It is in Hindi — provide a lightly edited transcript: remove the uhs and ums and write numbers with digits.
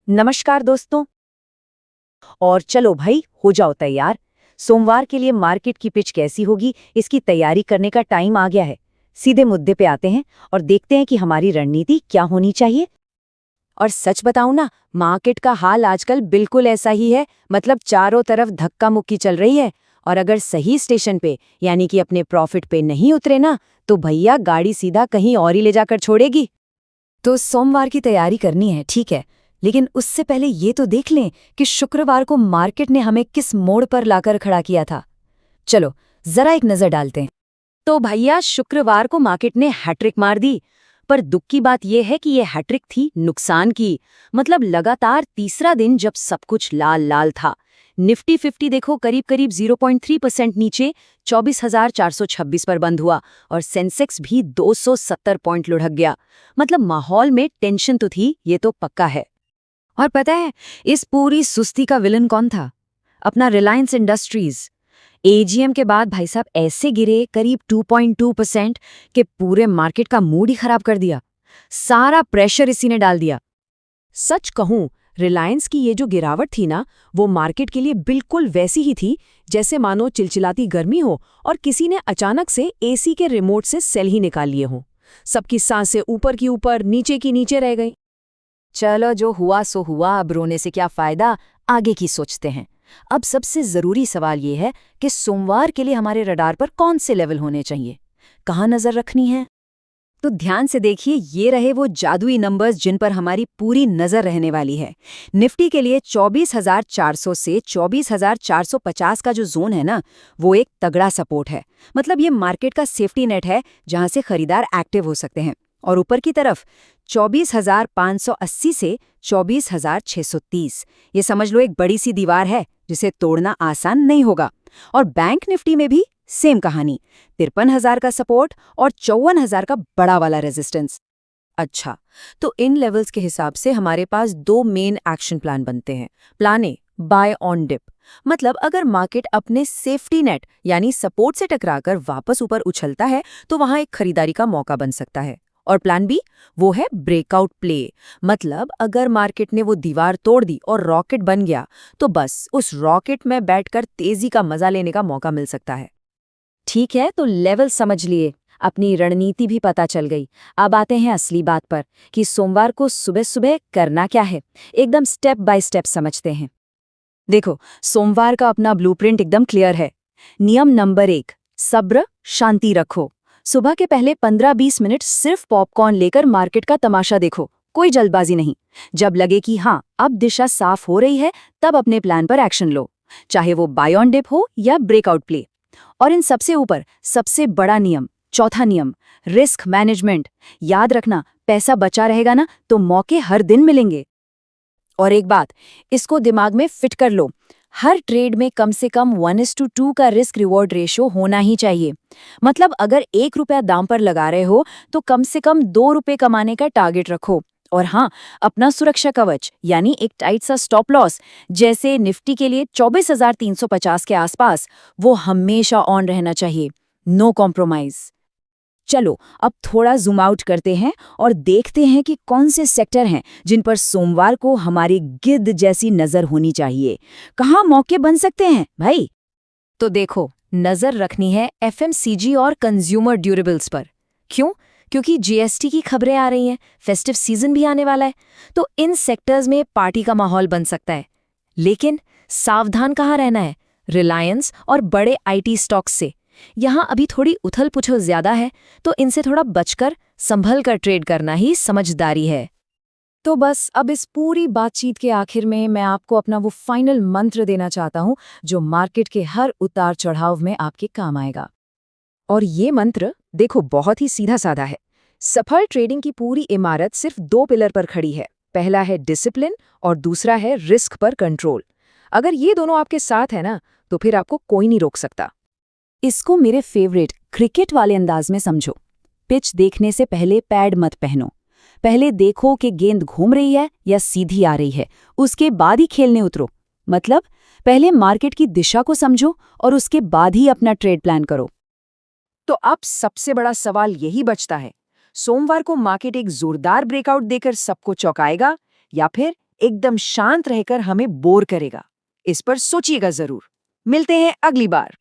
नमस्कार दोस्तों। और चलो भाई, हो जाओ तैयार। सोमवार के लिए मार्केट की पिच कैसी होगी, इसकी तैयारी करने का टाइम आ गया है। सीधे मुद्दे पे आते हैं और देखते हैं कि हमारी रणनीति क्या होनी चाहिए। और सच बताऊं ना, मार्केट का हाल आजकल बिल्कुल ऐसा ही है। मतलब चारों तरफ धक्का मुक्की चल रही है। और अगर सही स्टेशन पे यानी कि अपने प्रॉफिट पे नहीं उतरे ना, तो भैया गाड़ी सीधा कहीं और ही ले जाकर छोड़ेगी। तो सोमवार की तैयारी करनी है, ठीक है। लेकिन उससे पहले ये तो देख लें कि शुक्रवार को मार्केट ने हमें किस मोड़ पर लाकर खड़ा किया था। चलो जरा एक नजर डालते हैं। तो भैया शुक्रवार को मार्केट ने हैट्रिक मार दी। पर दुख की बात यह है कि ये हैट्रिक थी नुकसान की। मतलब लगातार तीसरा दिन जब सब कुछ लाल लाल था। निफ्टी 50 देखो करीब करीब 0.3% नीचे 24,426 पर बंद हुआ। और सेंसेक्स भी 270 पॉइंट लुढ़क गया। मतलब माहौल में टेंशन तो थी, ये तो पक्का है। और पता है इस पूरी सुस्ती का विलन कौन था? अपना रिलायंस इंडस्ट्रीज। एजीएम के बाद भाई साहब ऐसे गिरे करीब 2.2% के पूरे मार्केट का मूड ही खराब कर दिया। सारा प्रेशर इसी ने डाल दिया। सच कहूं, रिलायंस की ये जो गिरावट थी ना, वो मार्केट के लिए बिल्कुल वैसी ही थी जैसे मानो चिलचिलाती गर्मी हो और किसी ने अचानक से एसी के रिमोट से सेल ही निकाल लिए हों। सबकी सांसें ऊपर की ऊपर, नीचे की नीचे रह गई। चलो जो हुआ सो हुआ, अब रोने से क्या फायदा, आगे की सोचते हैं। अब सबसे जरूरी सवाल ये है कि सोमवार के लिए हमारे रडार पर कौन से लेवल होने चाहिए, कहाँ नजर रखनी है। तो ध्यान से देखिए, ये रहे वो जादुई नंबर्स जिन पर हमारी पूरी नजर रहने वाली है। निफ्टी के लिए 24,400 से 24,450 का जो जोन है ना, वो एक तगड़ा सपोर्ट है। मतलब ये मार्केट का सेफ्टी नेट है जहां से खरीदार एक्टिव हो सकते हैं। और ऊपर की तरफ 24,580 से 24,630, ये समझ लो एक बड़ी सी दीवार है जिसे तोड़ना आसान नहीं होगा। और बैंक निफ्टी में भी सेम कहानी, 53,000 का सपोर्ट और 54,000 का बड़ा वाला रेजिस्टेंस। अच्छा, तो इन लेवल्स के हिसाब से हमारे पास दो मेन एक्शन प्लान बनते हैं। Plan A, buy on dip. मतलब अगर मार्केट अपने सेफ्टी नेट यानी सपोर्ट से टकराकर वापस ऊपर उछलता है तो वहां एक खरीदारी का मौका बन सकता है। और प्लान बी, वो है ब्रेकआउट प्ले। मतलब अगर मार्केट ने वो दीवार तोड़ दी और रॉकेट बन गया, तो बस उस रॉकेट में बैठकर तेजी का मजा लेने का मौका मिल सकता है। ठीक है, तो लेवल समझ लिए, अपनी रणनीति भी पता चल गई। अब आते हैं असली बात पर कि सोमवार को सुबह सुबह करना क्या है। एकदम स्टेप बाय स्टेप समझते हैं। देखो, सोमवार का अपना ब्लूप्रिंट एकदम क्लियर है। नियम नंबर 1, सब्र, शांति रखो। सुबह के पहले 15-20 मिनट सिर्फ पॉपकॉर्न लेकर मार्केट का तमाशा देखो, कोई जल्दबाजी नहीं। जब लगे कि हाँ अब दिशा साफ हो रही है, तब अपने प्लान पर एक्शन लो, चाहे वो बाय ऑन डिप हो या ब्रेकआउट प्ले। और इन सबसे ऊपर सबसे बड़ा नियम, चौथा नियम, रिस्क मैनेजमेंट। याद रखना, पैसा बचा रहेगा ना तो मौके हर दिन मिलेंगे। और एक बात, इसको दिमाग में फिट कर लो, हर ट्रेड में कम से कम 1:2 का रिस्क रिवॉर्ड रेशो होना ही चाहिए। मतलब अगर 1 रुपया दाम पर लगा रहे हो तो कम से कम 2 रुपये कमाने का टारगेट रखो। और हाँ, अपना सुरक्षा कवच यानी एक टाइट सा स्टॉप लॉस, जैसे निफ्टी के लिए 24,350 के आसपास, वो हमेशा ऑन रहना चाहिए। No compromise. चलो अब थोड़ा जूम आउट करते हैं और देखते हैं कि कौन से सेक्टर हैं जिन पर सोमवार को हमारी गिद्ध जैसी नजर होनी चाहिए। कहाँ मौके बन सकते हैं भाई? तो देखो, नजर रखनी है एफएमसीजी और कंज्यूमर ड्यूरेबल्स पर। क्यों? क्योंकि जीएसटी की खबरें आ रही हैं, फेस्टिव सीजन भी आने वाला है। तो इन सेक्टर्स में पार्टी का माहौल बन सकता है। लेकिन सावधान कहाँ रहना है? रिलायंस और बड़े आईटी स्टॉक्स से। यहाँ अभी थोड़ी उथल पुथल ज्यादा है, तो इनसे थोड़ा बचकर संभल कर ट्रेड करना ही समझदारी है। तो बस अब इस पूरी बातचीत के आखिर में मैं आपको अपना वो फाइनल मंत्र देना चाहता हूँ जो मार्केट के हर उतार चढ़ाव में आपके काम आएगा। और ये मंत्र देखो बहुत ही सीधा साधा है। सफल ट्रेडिंग की पूरी इमारत सिर्फ दो पिलर पर खड़ी है। पहला है डिसिप्लिन और दूसरा है रिस्क पर कंट्रोल। अगर ये दोनों आपके साथ है ना, तो फिर आपको कोई नहीं रोक सकता। इसको मेरे फेवरेट क्रिकेट वाले अंदाज में समझो। पिच देखने से पहले पैड मत पहनो। पहले देखो कि गेंद घूम रही है या सीधी आ रही है, उसके बाद ही खेलने उतरो। मतलब पहले मार्केट की दिशा को समझो और उसके बाद ही अपना ट्रेड प्लान करो। तो अब सबसे बड़ा सवाल यही बचता है, सोमवार को मार्केट एक जोरदार ब्रेकआउट देकर सबको चौंकाएगा या फिर एकदम शांत रहकर हमें बोर करेगा। इस पर सोचिएगा जरूर। मिलते हैं अगली बार।